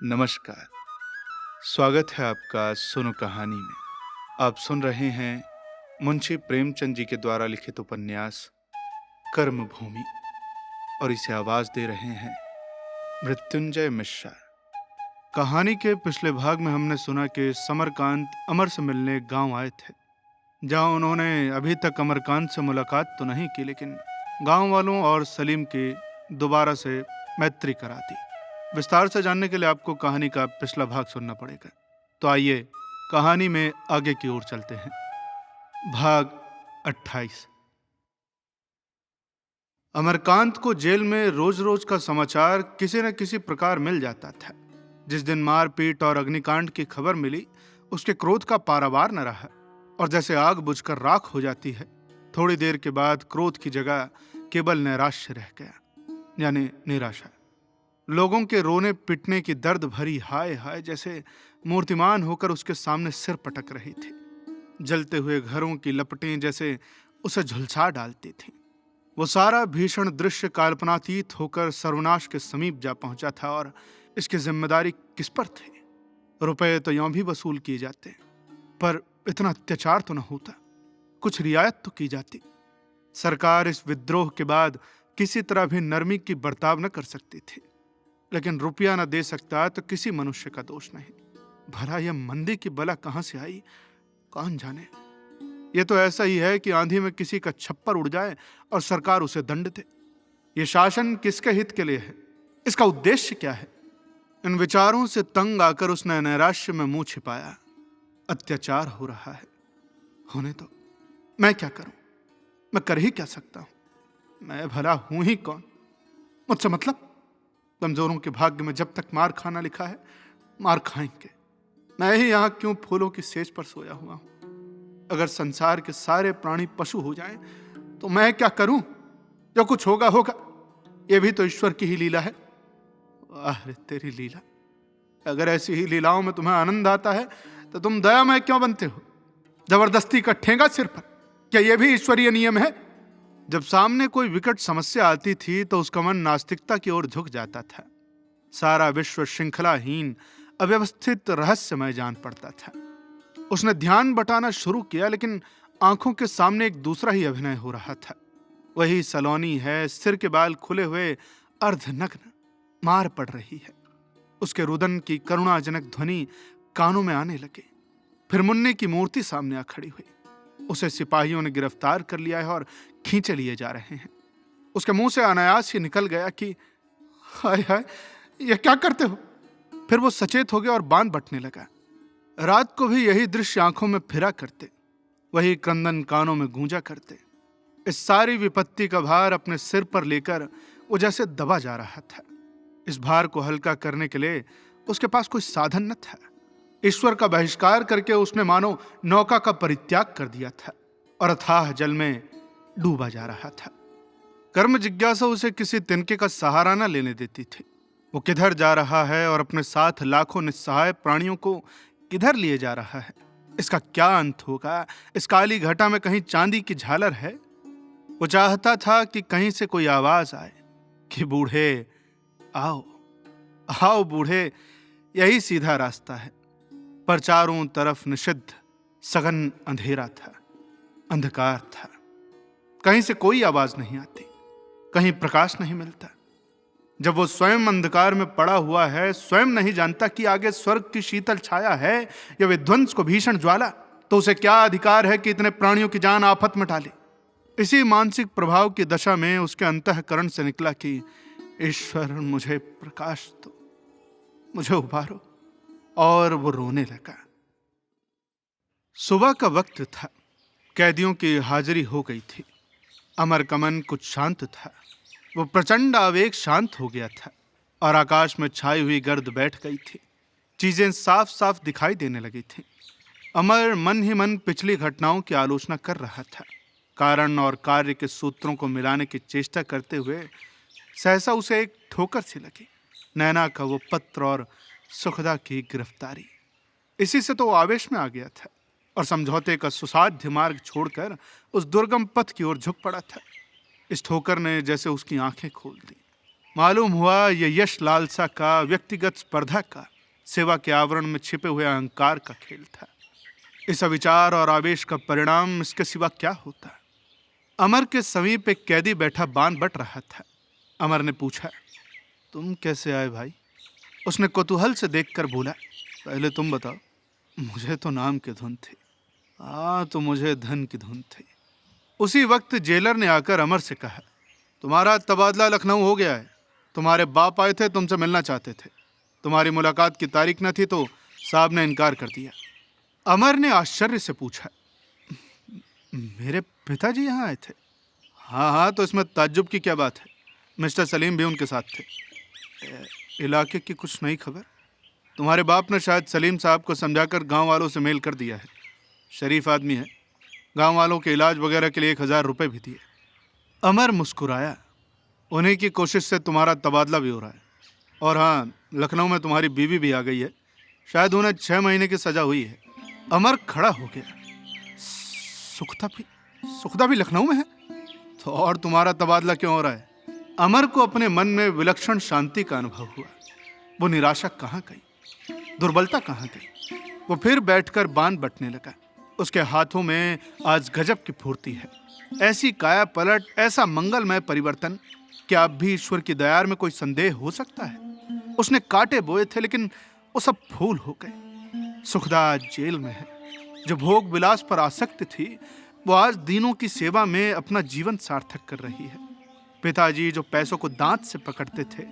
नमस्कार। स्वागत है आपका सुनो कहानी में। आप सुन रहे हैं मुंशी प्रेमचंद जी के द्वारा लिखित उपन्यास कर्मभूमि और इसे आवाज दे रहे हैं मृत्युंजय मिश्रा। कहानी के पिछले भाग में हमने सुना कि समरकांत अमर से मिलने गांव आए थे, जहां उन्होंने अभी तक अमरकांत से मुलाकात तो नहीं की, लेकिन गांव वालों और सलीम की दोबारा से मैत्री करा दी। विस्तार से जानने के लिए आपको कहानी का पिछला भाग सुनना पड़ेगा। तो आइए कहानी में आगे की ओर चलते हैं। भाग 28। अमरकांत को जेल में रोज रोज का समाचार किसी न किसी प्रकार मिल जाता था। जिस दिन मारपीट और अग्निकांड की खबर मिली, उसके क्रोध का पारावार न रहा और जैसे आग बुझकर राख हो जाती है, थोड़ी देर के बाद क्रोध की जगह केवल नैराश्य रह गया, यानी निराशा। लोगों के रोने पिटने की दर्द भरी हाय हाय जैसे मूर्तिमान होकर उसके सामने सिर पटक रही थी। जलते हुए घरों की लपटें जैसे उसे झुलसा डालती थीं। वो सारा भीषण दृश्य कल्पनातीत होकर सर्वनाश के समीप जा पहुंचा था और इसकी जिम्मेदारी किस पर थी? रुपए तो यूं भी वसूल किए जाते, पर इतना अत्याचार तो न होता। कुछ रियायत तो की जाती। सरकार इस विद्रोह के बाद किसी तरह भी नरमी की बर्ताव न कर सकती थी, लेकिन रुपया न दे सकता तो किसी मनुष्य का दोष नहीं। भला यह मंदी की बला कहां से आई, कौन जाने। यह तो ऐसा ही है कि आंधी में किसी का छप्पर उड़ जाए और सरकार उसे दंड दे। यह शासन किसके हित के लिए है? इसका उद्देश्य क्या है? इन विचारों से तंग आकर उसने नैराश्य में मुंह छिपाया। अत्याचार हो रहा है, होने दो। मैं क्या करूं? मैं कर ही क्या सकता हूं? मैं भला हूं ही कौन? मुझसे मतलब? कमजोरों के भाग्य में जब तक मार खाना लिखा है, मार खाएंगे। मैं ही यहां क्यों फूलों की सेज पर सोया हुआ हूं? अगर संसार के सारे प्राणी पशु हो जाएं, तो मैं क्या करूं? जो कुछ होगा होगा। यह भी तो ईश्वर की ही लीला है। वाह रे तेरी लीला! अगर ऐसी ही लीलाओं में तुम्हें आनंद आता है, तो तुम दयामय क्यों बनते हो? जबरदस्ती का ठेंगा सिर पर, क्या यह भी ईश्वरीय नियम है? जब सामने कोई विकट समस्या आती थी तो उसका मन नास्तिकता की ओर झुक जाता था। सारा विश्व श्रृंखलाहीन, अव्यवस्थित, रहस्यमय जान पड़ता था। उसने ध्यान बटाना शुरू किया, लेकिन आंखों के सामने एक दूसरा ही अभिनय हो रहा था। वही सलोनी है, सिर के बाल खुले हुए, अर्धनग्न, मार पड़ रही है। उसके रुदन की करुणाजनक ध्वनि कानों में आने लगे। फिर मुन्ने की मूर्ति सामने आ खड़ी हुई। उसे सिपाहियों ने गिरफ्तार कर लिया है और खींचे लिए जा रहे हैं। उसके मुंह से अनायास ही निकल गया कि हाय हाय, ये क्या करते हो? फिर वो सचेत हो गया और बांध बटने लगा। रात को भी यही दृश्य आंखों में फिरा करते, वही क्रंदन कानों में गूंजा करते। इस सारी विपत्ति का भार अपने सिर पर लेकर वो जैसे दबा जा रहा था। इस भार को हल्का करने के लिए उसके पास कोई साधन न था। ईश्वर का बहिष्कार करके उसने मानो नौका का परित्याग कर दिया था और अथाह जल में डूबा जा रहा था। कर्म जिज्ञासा उसे किसी तिनके का सहारा न लेने देती थी। वो किधर जा रहा है और अपने साथ लाखों निस्सहाय प्राणियों को किधर लिए जा रहा है? इसका क्या अंत होगा? इस काली घटा में कहीं चांदी की झालर है? वो चाहता था कि कहीं से कोई आवाज आए कि बूढ़े आओ, आओ बूढ़े, यही सीधा रास्ता है। पर चारों तरफ निषिद्ध सघन अंधेरा था, अंधकार था। कहीं से कोई आवाज नहीं आती, कहीं प्रकाश नहीं मिलता। जब वो स्वयं अंधकार में पड़ा हुआ है, स्वयं नहीं जानता कि आगे स्वर्ग की शीतल छाया है या विध्वंस को भीषण ज्वाला, तो उसे क्या अधिकार है कि इतने प्राणियों की जान आफत में डाले? इसी मानसिक प्रभाव की दशा में उसके अंतःकरण से निकला कि ईश्वर, मुझे प्रकाश दो, मुझे उबारो। और वो रोने लगा। सुबह का वक्त था। कैदियों की हाजिरी हो गई थी। अमरकमन कुछ शांत था। वो प्रचंड आवेग शांत हो गया था और आकाश में छाई हुई गर्द बैठ गई थी। चीजें साफ साफ दिखाई देने लगी थीं। अमर मन ही मन पिछली घटनाओं की आलोचना कर रहा था। कारण और कार्य के सूत्रों को मिलाने की चेष्टा करते हुए सहसा उसे एक ठोकर सी लगी। नैना का वो पत्र और सुखदा की गिरफ्तारी। इसी से तो वो आवेश में आ गया था और समझौते का सुसाध्य मार्ग छोड़कर उस दुर्गम पथ की ओर झुक पड़ा था। इस ठोकर ने जैसे उसकी आंखें खोल दी। मालूम हुआ ये यश लालसा का, व्यक्तिगत स्पर्धा का, सेवा के आवरण में छिपे हुए अहंकार का खेल था। इस अविचार और आवेश का परिणाम इसके सिवा क्या होता? अमर के समीप एक कैदी बैठा बांध बट रहा था। अमर ने पूछा, तुम कैसे आए भाई? उसने कौतूहल से देखकर बोला, पहले तुम बताओ। मुझे तो नाम की धुन थी। हाँ, तो मुझे धन की धुन थी। उसी वक्त जेलर ने आकर अमर से कहा, तुम्हारा तबादला लखनऊ हो गया है। तुम्हारे बाप आए थे, तुमसे मिलना चाहते थे। तुम्हारी मुलाकात की तारीख न थी तो साहब ने इनकार कर दिया। अमर ने आश्चर्य से पूछा, मेरे पिताजी यहाँ आए थे? हाँ हाँ, तो इसमें ताज्जुब की क्या बात है? मिस्टर सलीम भी उनके साथ थे। इलाके की कुछ नई खबर? तुम्हारे बाप ने शायद सलीम साहब को समझाकर गांव वालों से मेल कर दिया है। शरीफ आदमी है। गांव वालों के इलाज वगैरह के लिए 1000 रुपए भी दिए। अमर मुस्कुराया, उन्हीं की कोशिश से तुम्हारा तबादला भी हो रहा है। और हाँ, लखनऊ में तुम्हारी बीवी भी आ गई है। शायद उन्हें 6 महीने की सजा हुई है। अमर खड़ा हो गया। सुखदा भी लखनऊ में है? तो और तुम्हारा तबादला क्यों हो रहा है? अमर को अपने मन में विलक्षण शांति का अनुभव हुआ। वो निराशा कहाँ गई, दुर्बलता कहाँ गई? वो फिर बैठकर बांध बटने लगा। उसके हाथों में आज गजब की फुर्ती है। ऐसी काया पलट, ऐसा मंगलमय परिवर्तन, क्या अब भी ईश्वर की दया में कोई संदेह हो सकता है? उसने कांटे बोए थे, लेकिन वो सब फूल हो गए। सुखदा आज जेल में है। जो भोग विलास पर आसक्त थी, वो आज दीनों की सेवा में अपना जीवन सार्थक कर रही है। पिताजी जो पैसों को दांत से पकड़ते थे,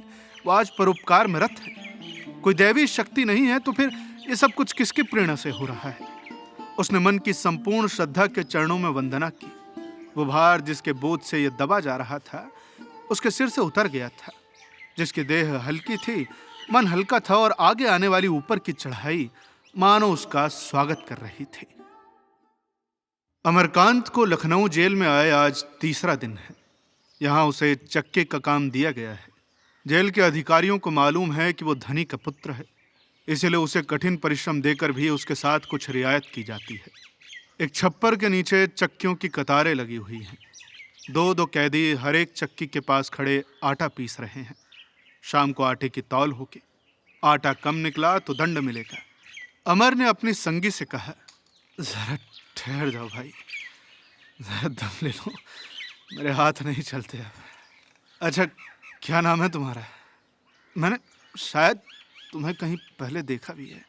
वो आज परोपकार में रत है। कोई दैवी शक्ति नहीं है तो फिर ये सब कुछ किसकी प्रेरणा से हो रहा है? उसने मन की संपूर्ण श्रद्धा के चरणों में वंदना की। वो भार जिसके बोझ से ये दबा जा रहा था, उसके सिर से उतर गया था। जिसकी देह हल्की थी, मन हल्का था, और आगे आने वाली ऊपर की चढ़ाई मानो उसका स्वागत कर रही थी। अमरकांत को लखनऊ जेल में आए आज तीसरा दिन है। यहाँ उसे चक्के का काम दिया गया है। जेल के अधिकारियों को मालूम है कि वो धनी का पुत्र है, इसलिए उसे कठिन परिश्रम देकर भी उसके साथ कुछ रियायत की जाती है। एक छप्पर के नीचे चक्कियों की कतारें लगी हुई हैं। 2-2 कैदी हर एक चक्की के पास खड़े आटा पीस रहे हैं। शाम को आटे की तौल होगी। आटा कम निकला तो दंड मिलेगा। अमर ने अपनी संगी से कहा, जरा ठहर जाओ भाई, जरा दम ले लो, मेरे हाथ नहीं चलते अब। अच्छा, क्या नाम है तुम्हारा? मैंने शायद तुम्हें कहीं पहले देखा भी है।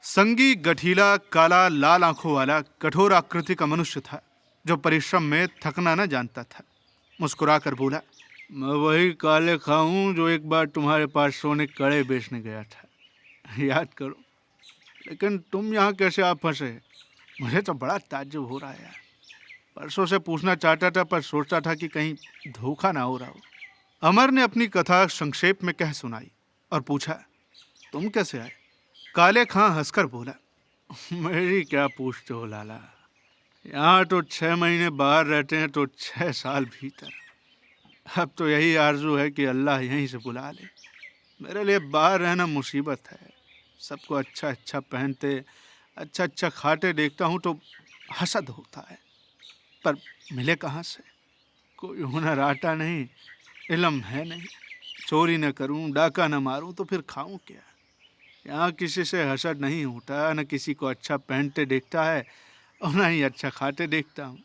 संगी गठीला, काला, लाल आंखों वाला, कठोर आकृति का मनुष्य था, जो परिश्रम में थकना न जानता था। मुस्कुराकर बोला, मैं वही काले खाऊं जो एक बार तुम्हारे पास सोने कड़े बेचने गया था। याद करो। लेकिन तुम यहाँ कैसे आ फंसे? मुझे तो बड़ा ताज्जुब हो रहा है यार। परसों से पूछना चाहता था, पर सोचता था कि कहीं धोखा ना हो रहा हो। अमर ने अपनी कथा संक्षेप में कह सुनाई और पूछा, तुम कैसे आए? काले खां हंसकर बोला, मेरी क्या पूछते हो लाला, यहाँ तो 6 महीने बाहर रहते हैं तो 6 साल भीतर। अब तो यही आरजू है कि अल्लाह यहीं से बुला ले। मेरे लिए बाहर रहना मुसीबत है। सबको अच्छा अच्छा पहनते, अच्छा अच्छा खाते देखता हूँ तो हसद होता है, पर मिले कहाँ से? कोई हुनर आता नहीं, इल्म है नहीं। चोरी न करूं, डाका न मारूं तो फिर खाऊं क्या? यहाँ किसी से हसद नहीं होता, न किसी को अच्छा पहनते देखता है और न ही अच्छा खाते देखता हूँ।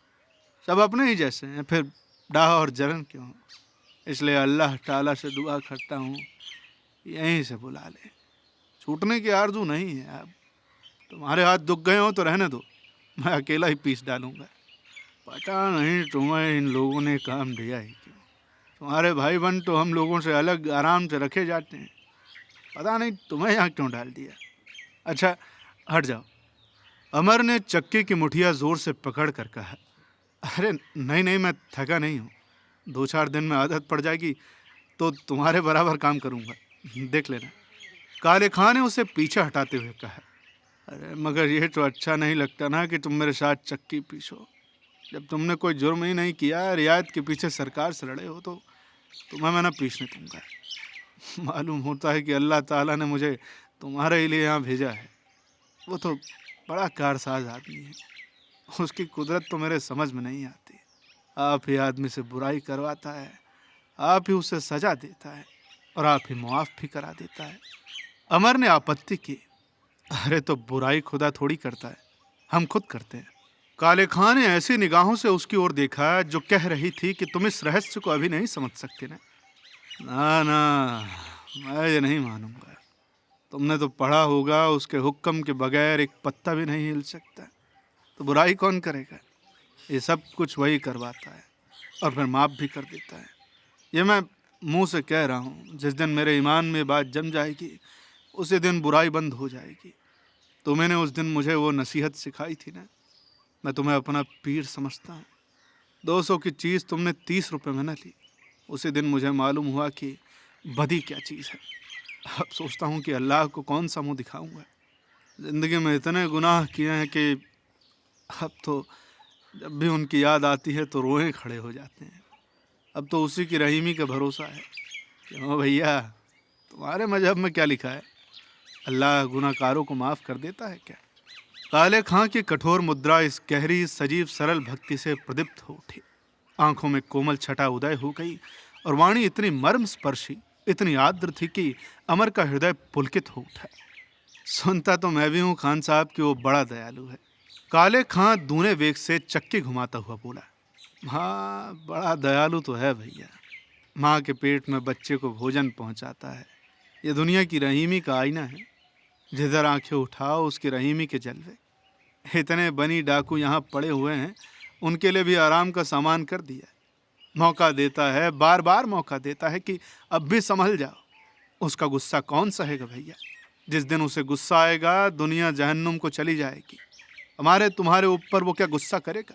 सब अपने ही जैसे हैं, फिर डाह और जलन क्यों? इसलिए अल्लाह ताला से दुआ करता हूँ यहीं से बुला ले। छूटने की आरजू नहीं है। अब तुम्हारे हाथ दुख गए हो तो रहने दो, मैं अकेला ही पीस डालूंगा। पता नहीं तुम्हें इन लोगों ने काम दिया ही क्यों। तुम्हारे भाई बहन तो हम लोगों से अलग आराम से रखे जाते हैं, पता नहीं तुम्हें यहाँ क्यों डाल दिया। अच्छा हट जाओ। अमर ने चक्के की मुठिया जोर से पकड़ कर कहा, अरे नहीं नहीं, मैं थका नहीं हूँ। 2-4 दिन में आदत पड़ जाएगी तो तुम्हारे बराबर काम करूँगा, देख लेना। काले खां ने उसे पीछे हटाते हुए कहा, अरे मगर ये तो अच्छा नहीं लगता ना कि तुम मेरे साथ चक्की पीसो। जब तुमने कोई जुर्म ही नहीं किया, रियायत के पीछे सरकार से लड़े हो, तो तुम्हें मैं ना पीसने दूंगा। मालूम होता है कि अल्लाह ताला ने मुझे तुम्हारे ही लिए यहाँ भेजा है। वो तो बड़ा कारसाज आदमी है, उसकी कुदरत तो मेरे समझ में नहीं आती। आप ही आदमी से बुराई करवाता है, आप ही उसे सजा देता है। और आप ही मुआफ भी करा देता है। अमर ने आपत्ति की, अरे तो बुराई खुदा थोड़ी करता है, हम खुद करते हैं। काले खां ने ऐसी निगाहों से उसकी ओर देखा जो कह रही थी कि तुम इस रहस्य को अभी नहीं समझ सकते ना। ना ना, मैं ये नहीं मानूंगा। तुमने तो पढ़ा होगा, उसके हुक्म के बगैर एक पत्ता भी नहीं हिल सकता। तो बुराई कौन करेगा? ये सब कुछ वही करवाता है और फिर माफ भी कर देता है। ये मैं मुंह से कह रहा हूँ, जिस दिन मेरे ईमान में बात जम जाएगी उसी दिन बुराई बंद हो जाएगी। तुमने उस दिन मुझे वो नसीहत सिखाई थी ना, मैं तुम्हें अपना पीर समझता हूँ। 200 की चीज़ तुमने 30 रुपये में न ली। उसी दिन मुझे मालूम हुआ कि बदी क्या चीज़ है। अब सोचता हूँ कि अल्लाह को कौन सा मुंह दिखाऊंगा। ज़िंदगी में इतने गुनाह किए हैं कि अब तो जब भी उनकी याद आती है तो रोए खड़े हो जाते हैं। अब तो उसी की रहीमी का भरोसा है। क्यों भैया, तुम्हारे मजहब में क्या लिखा है? अल्लाह गुनाहगारों को माफ़ कर देता है क्या? काले खां की कठोर मुद्रा इस गहरी सजीव सरल भक्ति से प्रदीप्त हो उठी। आंखों में कोमल छटा उदय हो गई और वाणी इतनी मर्म स्पर्शी, इतनी आर्द्र थी कि अमर का हृदय पुलकित हो उठा। सुनता तो मैं भी हूँ खान साहब कि वो बड़ा दयालु है। काले खां दूने वेग से चक्की घुमाता हुआ बोला, हाँ बड़ा दयालु तो है भैया। माँ के पेट में बच्चे को भोजन पहुँचाता है। ये दुनिया की रहीमी का आईना है। जिधर आंखें उठाओ उसकी रहीमी के जलवे। इतने बनी डाकू यहाँ पड़े हुए हैं, उनके लिए भी आराम का सामान कर दिया। मौका देता है, बार बार मौका देता है कि अब भी संभल जाओ। उसका गुस्सा कौन सहेगा भैया? जिस दिन उसे गुस्सा आएगा दुनिया जहन्नुम को चली जाएगी। हमारे तुम्हारे ऊपर वो क्या गुस्सा करेगा?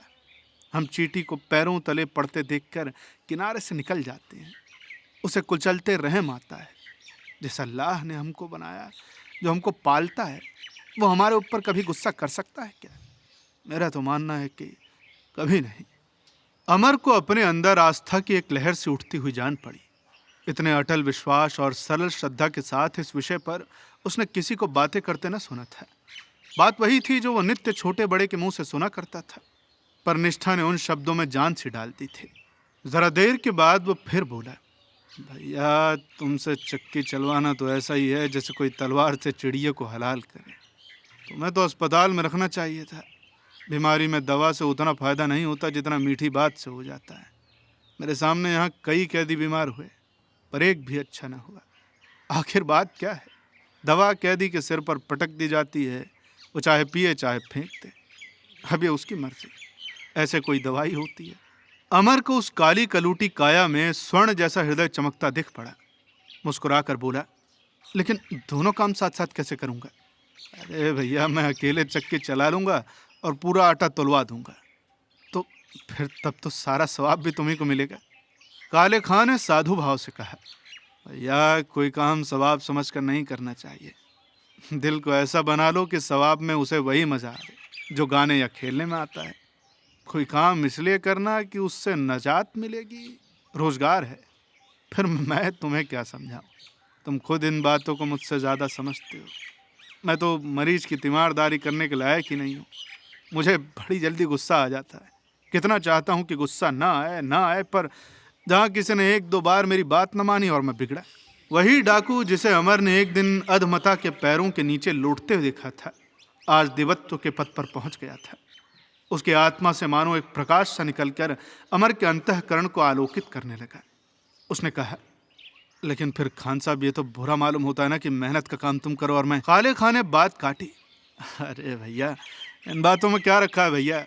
हम चींटी को पैरों तले पड़ते देखकर किनारे से निकल जाते हैं। उसे कुचलते रहम आता है। जिस अल्लाह ने हमको बनाया, जो हमको पालता है, वो हमारे ऊपर कभी गुस्सा कर सकता है क्या? मेरा तो मानना है कि कभी नहीं। अमर को अपने अंदर आस्था की एक लहर से उठती हुई जान पड़ी। इतने अटल विश्वास और सरल श्रद्धा के साथ इस विषय पर उसने किसी को बातें करते न सुना था। बात वही थी जो वो नित्य छोटे बड़े के मुंह से सुना करता था, पर निष्ठा ने उन शब्दों में जान सी डाल दी थी। जरा देर के बाद वो फिर बोला, भैया तुमसे चक्की चलवाना तो ऐसा ही है जैसे कोई तलवार से चिड़िया को हलाल करे। तुम्हें तो अस्पताल में रखना चाहिए था। बीमारी में दवा से उतना फ़ायदा नहीं होता जितना मीठी बात से हो जाता है। मेरे सामने यहाँ कई कैदी बीमार हुए, पर एक भी अच्छा ना हुआ। आखिर बात क्या है? दवा कैदी के सिर पर पटक दी जाती है, वो चाहे पिए चाहे फेंक दे। अब ये उसकी मर्जी। ऐसे कोई दवाई होती है? अमर को उस काली कलूटी काया में स्वर्ण जैसा हृदय चमकता दिख पड़ा। मुस्कुराकर बोला, लेकिन दोनों काम साथ साथ कैसे करूंगा? अरे भैया, मैं अकेले चक्की चला लूंगा और पूरा आटा तुलवा दूंगा। तो फिर तब तो सारा सवाब भी तुम्ही को मिलेगा। काले खां ने साधु भाव से कहा, भैया कोई काम सवाब समझ कर नहीं करना चाहिए। दिल को ऐसा बना लो कि सवाब में उसे वही मजा आए जो गाने या खेलने में आता है। कोई काम इसलिए करना कि उससे नजात मिलेगी, रोजगार है। फिर मैं तुम्हें क्या समझाऊं? तुम खुद इन बातों को मुझसे ज़्यादा समझते हो। मैं तो मरीज की तीमारदारी करने के लायक ही नहीं हूँ। मुझे बड़ी जल्दी गुस्सा आ जाता है। कितना चाहता हूँ कि गुस्सा ना आए, पर जहाँ किसी ने एक दो बार मेरी बात न मानी और मैं बिगड़ा। वही डाकू जिसे अमर ने एक दिन अधमता के पैरों के नीचे लौटते हुए देखा था, आज दिवत्व के पद पर पहुंच गया था। उसकी आत्मा से मानो एक प्रकाश सा निकलकर अमर के अंतःकरण को आलोकित करने लगा। उसने कहा, लेकिन फिर खान साहब ये तो बुरा मालूम होता है ना कि मेहनत का काम तुम करो और मैं। काले खां ने बात काटी, अरे भैया इन बातों में क्या रखा है भैया?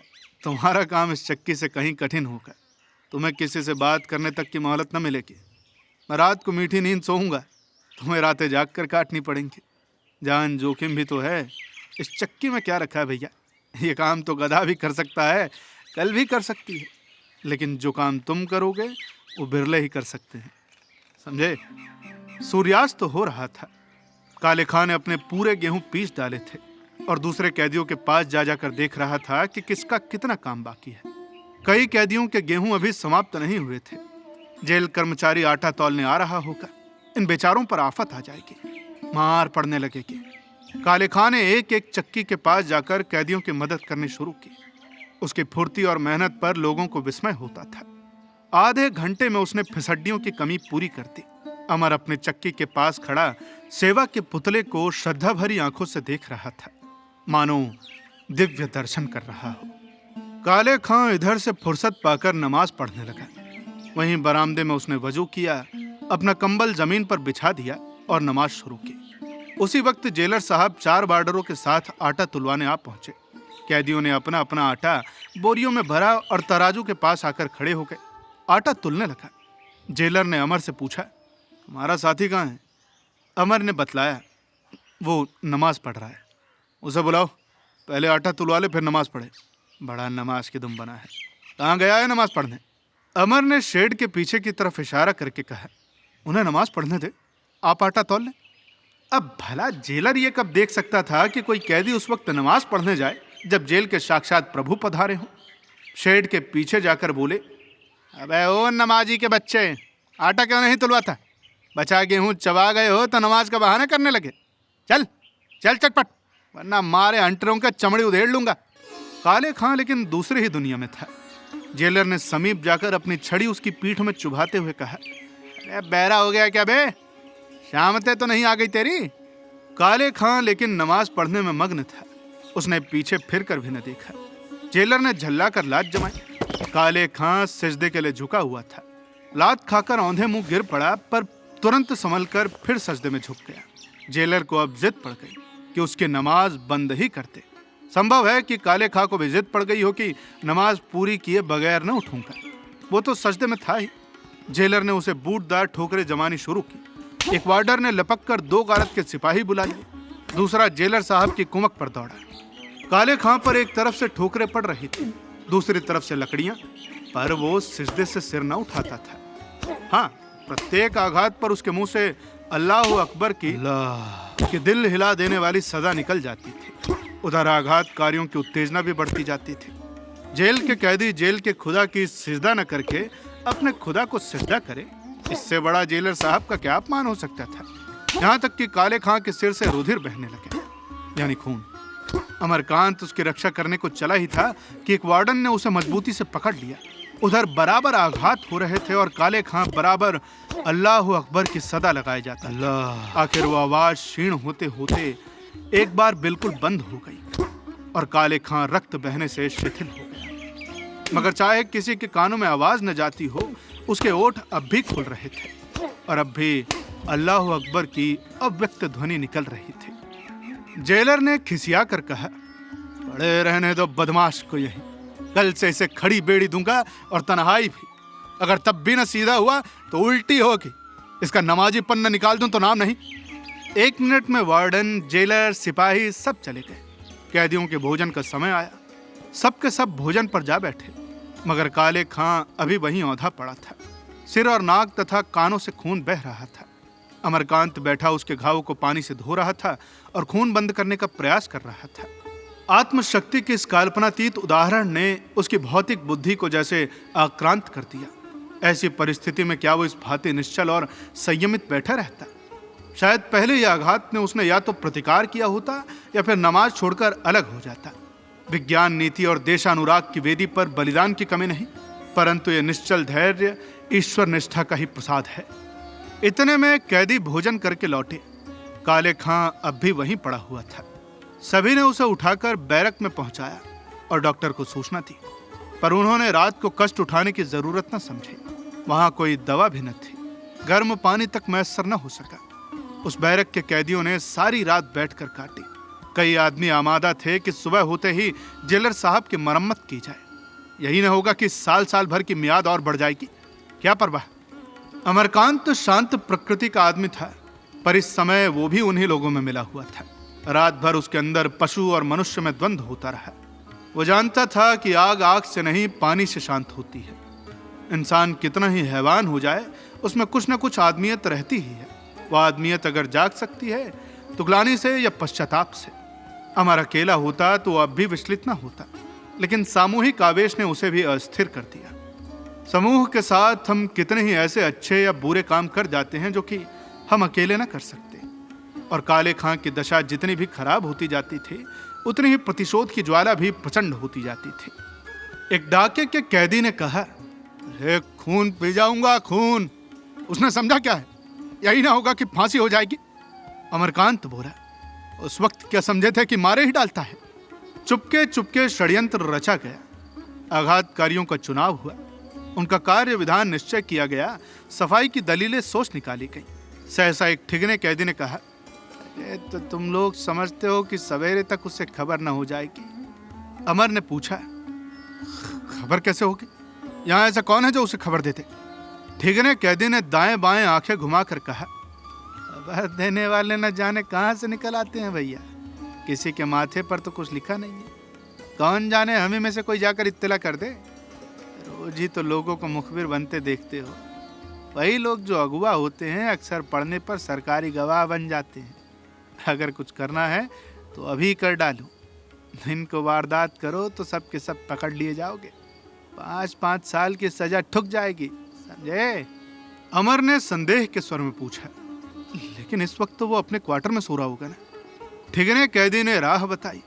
तुम्हारा काम इस चक्की से कहीं कठिन होगा। तुम्हें किसी से बात करने तक की मोहलत न मिलेगी। मैं रात को मीठी नींद सोऊंगा, तुम्हें रातें जाग कर काटनी पड़ेंगी। जान जोखिम भी तो है। इस चक्की में क्या रखा है भैया? ये काम तो गधा भी कर सकता है, कल भी कर सकती है, लेकिन जो काम तुम करोगे वो बिरले ही कर सकते हैं, समझे? सूर्यास्त तो हो रहा था। काले खां ने अपने पूरे गेहूं पीस डाले थे और दूसरे कैदियों के पास जा जाकर देख रहा था कि किसका कितना काम बाकी है। कई कैदियों के गेहूं अभी समाप्त नहीं हुए थे। जेल कर्मचारी आटा तौलने आ रहा होगा। इन बेचारों पर आफत आ जाएगी, मार पड़ने लगेगी। काले खां ने एक एक चक्की के पास जाकर कैदियों की मदद करनी शुरू की। उसकी फुर्ती और मेहनत पर लोगों को विस्मय होता था। आधे घंटे में उसने फिसड्डियों की कमी पूरी कर दी। अमर अपने चक्की के पास खड़ा सेवा के पुतले को श्रद्धा भरी आंखों से देख रहा था, मानो दिव्य दर्शन कर रहा हो। काले खां इधर से फुर्सत पाकर नमाज पढ़ने लगा। वहीं बरामदे में उसने वजू किया, अपना कंबल जमीन पर बिछा दिया और नमाज शुरू की। उसी वक्त जेलर साहब 4 वार्डरों के साथ आटा तुलवाने आ पहुंचे। कैदियों ने अपना अपना आटा बोरियों में भरा और तराजू के पास आकर खड़े हो गए। आटा तुलने लगा। जेलर ने अमर से पूछा, तुम्हारा साथी कहाँ है? अमर ने बतलाया, वो नमाज पढ़ रहा है। उसे बुलाओ, पहले आटा तुलवा ले फिर नमाज पढ़े। बड़ा नमाज की दुम बना है, कहाँ गया है नमाज पढ़ने? अमर ने शेड के पीछे की तरफ इशारा करके कहा, उन्हें नमाज पढ़ने दे, आप आटा तौल लें। अब भला जेलर ये कब देख सकता था कि कोई कैदी उस वक्त नमाज पढ़ने जाए जब जेल के साक्षात प्रभु पधारे हों। शेड के पीछे जाकर बोले, अबे ओ नमाजी के बच्चे, आटा क्यों नहीं तुलवाता? बचा गेहूं चबा गए हो तो नमाज का बहाना करने लगे। चल चल चटपट, वरना मारे अंटरों का चमड़ी उधेड़ लूंगा। काले खां लेकिन दूसरे ही दुनिया में था। जेलर ने समीप जाकर अपनी छड़ी उसकी पीठ में चुभाते हुए कहा, अरे बहरा हो गया क्या बे? शामते तो नहीं आ गई तेरी? काले खां लेकिन नमाज पढ़ने में मग्न था। उसने पीछे फिर कर भी न देखा। जेलर ने झल्ला कर लात जमाई। काले खां सिजदे के लिए झुका हुआ था। लात खाकर औंधे मुंह गिर पड़ा, पर तुरंत संभल कर फिर सजदे में झुक गया। जेलर को अब जिद पड़ गई कि उसकी नमाज बंद ही करते। संभव है कि काले खां को भी जिद पड़ गई हो कि नमाज पूरी किए बगैर न उठूंगा। वो तो सजदे में था ही। जेलर ने उसे बूटदार ठोकरें जमानी शुरू की। एक वार्डर ने लपक कर 2 गारद के सिपाही बुला लिए। दूसरा जेलर साहब की कुमक पर दौड़ा। काले खां पर एक तरफ से ठोकरें पड़ रही थी, दूसरी तरफ से लकड़ियां, पर वो सिजदे से सिर न उठाता था। हाँ, प्रत्येक आघात पर उसके मुंह से अल्लाह अकबर की दिल हिला देने वाली सदा निकल जाती थी। उधर आघातकारियों की उत्तेजना भी बढ़ती जाती थी। जेल के कैदी जेल के खुदा की सिजदा न करके अपने खुदा को सिजदा करे, इससे बड़ा जेलर साहब का क्या अपमान हो सकता था। यहाँ तक कि काले खां के सिर से रुधिर बहने लगे, यानी खून। अमरकांत उसकी रक्षा करने को चला ही था कि एक वार्डन ने उसे मजबूती से पकड़ लिया। उधर बराबर आघात हो रहे थे और काले खां बराबर अल्लाह अकबर की सदा लगाए जाता। आखिर वो आवाज क्षीण होते होते एक बार बिल्कुल बंद हो गई और काले खां रक्त बहने से शिथिल हो गया। मगर चाहे किसी के कानों में आवाज न जाती हो, उसके ओठ अब भी खुल रहे थे और अब भी अल्लाह अकबर की अव्यक्त ध्वनि निकल रही थी। जेलर ने खिसिया कर कहा, पड़े रहने दो बदमाश को यहीं, कल से इसे खड़ी बेड़ी दूंगा और तन्हाई भी। अगर तब भी न सीधा हुआ तो उल्टी होगी। इसका नमाजी पन्ना निकाल दूं तो नाम नहीं। 1 मिनट में वार्डन, जेलर, सिपाही सब चले गए। कैदियों के भोजन का समय आया। सबके सब भोजन पर जा बैठे, मगर काले खां अभी वहीं औंधा पड़ा था। सिर और नाक तथा कानों से खून बह रहा था। अमरकांत बैठा उसके घावों को पानी से धो रहा था और खून बंद करने का प्रयास कर रहा था। आत्मशक्ति के इस कल्पनातीत उदाहरण ने उसकी भौतिक बुद्धि को जैसे आक्रांत कर दिया। ऐसी परिस्थिति में क्या वो इस भांति निश्चल और संयमित बैठा रहता? शायद पहले यह आघात ने उसने या तो प्रतिकार किया होता या फिर नमाज छोड़कर अलग हो जाता। विज्ञान, नीति और देशानुराग की वेदी पर बलिदान की कमी नहीं, परंतु यह निश्चल धैर्य ईश्वर निष्ठा का ही प्रसाद है। इतने में कैदी भोजन करके लौटे। काले खां अब भी वहीं पड़ा हुआ था। सभी ने उसे उठाकर बैरक में पहुंचाया और डॉक्टर को सूचना दी, पर उन्होंने रात को कष्ट उठाने की जरूरत न समझी। वहां कोई दवा भी न थी, गर्म पानी तक मैसर न हो सका। उस बैरक के कैदियों ने सारी रात बैठकर काटी। कई आदमी आमादा थे कि सुबह होते ही जेलर साहब की मरम्मत की जाए। यही न होगा कि साल भर की मियाद और बढ़ जाएगी। क्या परवाह। अमरकांत शांत प्रकृति का आदमी था, पर इस समय वो भी उन्हीं लोगों में मिला हुआ था। रात भर उसके अंदर पशु और मनुष्य में द्वंद्व होता रहा। वो जानता था कि आग आग से नहीं, पानी से शांत होती है। इंसान कितना ही हैवान हो जाए, उसमें कुछ न कुछ आदमियत रहती ही है। वह आदमियत अगर जाग सकती है तो ग्लानि से या पश्चाताप से। अमर अकेला होता तो अब भी विचलित न होता, लेकिन सामूहिक आवेश ने उसे भी अस्थिर कर दिया। समूह के साथ हम कितने ही ऐसे अच्छे या बुरे काम कर जाते हैं जो कि हम अकेले न कर सकते। और काले खां की दशा जितनी भी खराब होती जाती थी, उतनी ही प्रतिशोध की ज्वाला भी प्रचंड होती जाती थी। एक डाके के कैदी ने कहा, अरे खून पी जाऊंगा, खून। उसने समझा क्या है? यही ना होगा कि फांसी हो जाएगी। अमरकांत बोला, उस वक्त क्या समझे थे कि मारे ही डालता है। चुपके चुपके षड्यंत्र रचा गया, आघातकारियों का चुनाव हुआ, उनका कार्य विधान निश्चय किया गया, सफाई की दलीलें सोच निकाली गई। सहसा एक ठिगने कैदी ने कहा, तो तुम लोग समझते हो कि सवेरे तक उससे खबर न हो जाएगी? अमर ने पूछा, खबर कैसे होगी? यहाँ ऐसा कौन है जो उसे खबर देते? ठिगने कैदी ने दाएं बाएं आंखें घुमाकर कहा, खबर देने वाले न जाने कहां से निकल आते हैं भैया, किसी के माथे पर तो कुछ लिखा नहीं है। कौन जाने हमें में से कोई जाकर इत्तला कर दे। रोज ही तो लोगों को मुखबिर बनते देखते हो। वही लोग जो अगुआ होते हैं अक्सर पढ़ने पर सरकारी गवाह बन जाते हैं। अगर कुछ करना है तो अभी कर डालो, दिन को वारदात करो तो सब के सब पकड़ लिए जाओगे, 5-5 साल की सजा ठुक जाएगी, समझे? अमर ने संदेह के स्वर में पूछा, लेकिन इस वक्त तो वो अपने क्वार्टर में सो रहा होगा ना? ठिगने कैदी ने राह बताई,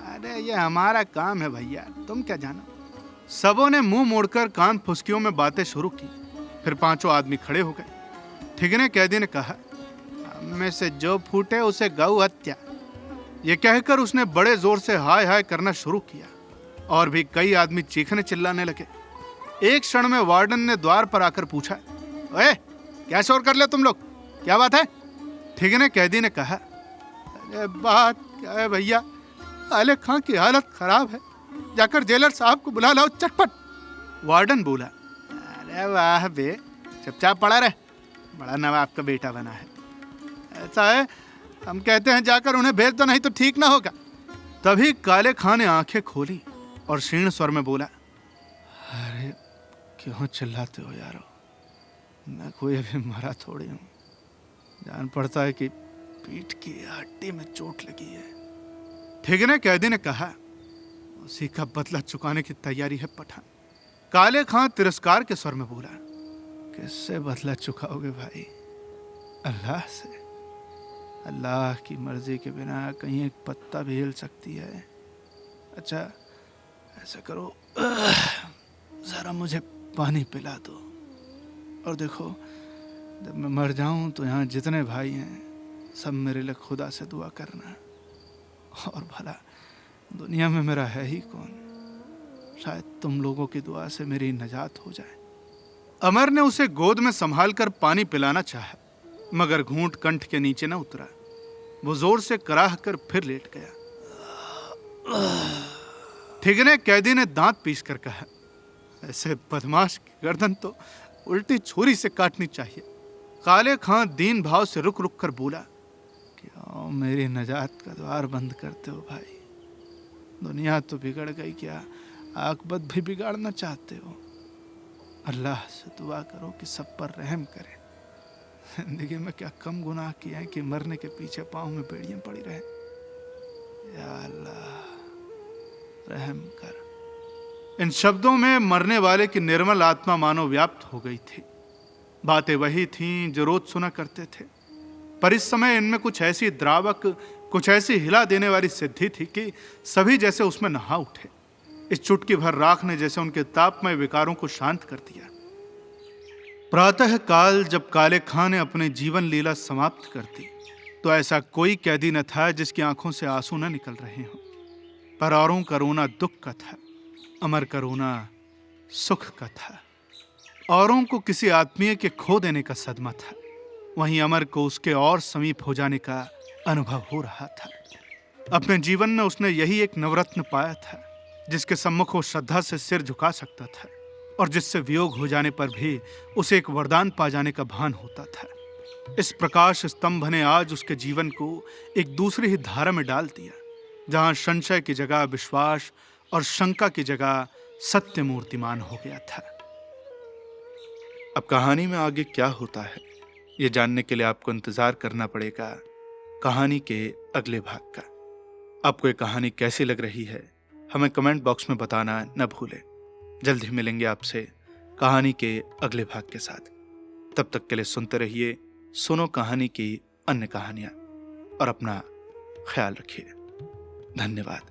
अरे ये हमारा काम है भैया, तुम क्या जानो। सबों ने मुंह मोड़कर कान फुसकियों में बातें शुरू की। फिर 5 आदमी खड़े हो गए। ठिगने कैदी ने कहा, हम में से जो फूटे उसे गौ हत्या। ये कहकर उसने बड़े जोर से हाय हाय करना शुरू किया और भी कई आदमी चीखने चिल्लाने लगे। एक क्षण में वार्डन ने द्वार पर आकर पूछा, ओए क्या शोर कर ले तुम लोग, क्या बात है? ठिगने कैदी ने कहा, अरे बात क्या है भैया, काले खां की हालत खराब है, जाकर जेलर साहब को बुला लाओ चटपट। वार्डन बोला, अरे वाह बे, चुपचाप पड़ा रहे, बड़ा नवाब का बेटा बना है। ऐसा है, हम कहते हैं जाकर उन्हें भेज दो, नहीं तो ठीक ना होगा। तभी काले खां ने आंखें खोली और क्षीण स्वर में बोला, अरे क्यों चिल्लाते हो यारो, मैं कोई अभी मरा थोड़ी हूँ। जान पड़ता है कि पीठ की हड्डी में चोट लगी है। ठिगने कैदी ने कहा, उसी का बदला चुकाने की तैयारी है पठान। काले खां तिरस्कार के स्वर में बोला, किससे बदला चुकाओगे भाई? अल्लाह से। अल्लाह की मर्जी के बिना कहीं एक पत्ता भी हिल सकती है। अच्छा ऐसा करो, जरा मुझे पानी पिला दो, और देखो जब मैं मर जाऊं तो यहाँ जितने भाई हैं सब मेरे लिए खुदा से दुआ करना। और भला दुनिया में मेरा है ही कौन, शायद तुम लोगों की दुआ से मेरी नजात हो जाए। अमर ने उसे गोद में संभाल कर पानी पिलाना चाहा, मगर घूंट कंठ के नीचे न उतरा। वो जोर से कराह कर फिर लेट गया। ठिगने कैदी ने दांत पीस कर कहा, ऐसे बदमाश की गर्दन तो उल्टी छुरी से काटनी चाहिए। काले खां दीन भाव से रुक रुक कर बोला, क्यों मेरी नजात का द्वार बंद करते हो भाई? दुनिया तो बिगड़ गई, क्या आकबत भी बिगाड़ना चाहते हो? अल्लाह से दुआ करो कि सब पर रहम करे। जिंदगी में क्या कम गुनाह किए हैं कि मरने के पीछे पाँव में बेड़ियां पड़ी रहे। या अल्लाह रहम कर। इन शब्दों में मरने वाले की निर्मल आत्मा मानो व्याप्त हो गई थी। बातें वही थीं जो रोज सुना करते थे, पर इस समय इनमें कुछ ऐसी द्रावक, कुछ ऐसी हिला देने वाली सिद्धि थी कि सभी जैसे उसमें नहा उठे। इस चुटकी भर राख ने जैसे उनके तापमय विकारों को शांत कर दिया। प्रातः काल जब काले खां ने अपने जीवन लीला समाप्त कर दी, तो ऐसा कोई कैदी न था जिसकी आंखों से आंसू न निकल रहे हों। पर औरों का रोना दुख का था, अमर का रोना सुख का था। औरों को किसी आत्मीय के खो देने का सदमा था, वहीं अमर को उसके और समीप हो जाने का अनुभव हो रहा था। अपने जीवन में उसने यही एक नवरत्न पाया था, जिसके सम्मुख वो श्रद्धा से सिर झुका सकता था और जिससे वियोग हो जाने पर भी उसे एक वरदान पा जाने का भान होता था। इस प्रकाश स्तंभ ने आज उसके जीवन को एक दूसरी ही धारा में डाल दिया, जहां संशय की जगह विश्वास और शंका की जगह सत्य मूर्तिमान हो गया था। अब कहानी में आगे क्या होता है, ये जानने के लिए आपको इंतजार करना पड़ेगा कहानी के अगले भाग का। आपको ये कहानी कैसी लग रही है हमें कमेंट बॉक्स में बताना न भूलें। जल्द ही मिलेंगे आपसे कहानी के अगले भाग के साथ। तब तक के लिए सुनते रहिए सुनो कहानी की अन्य कहानियां और अपना ख्याल रखिए। धन्यवाद।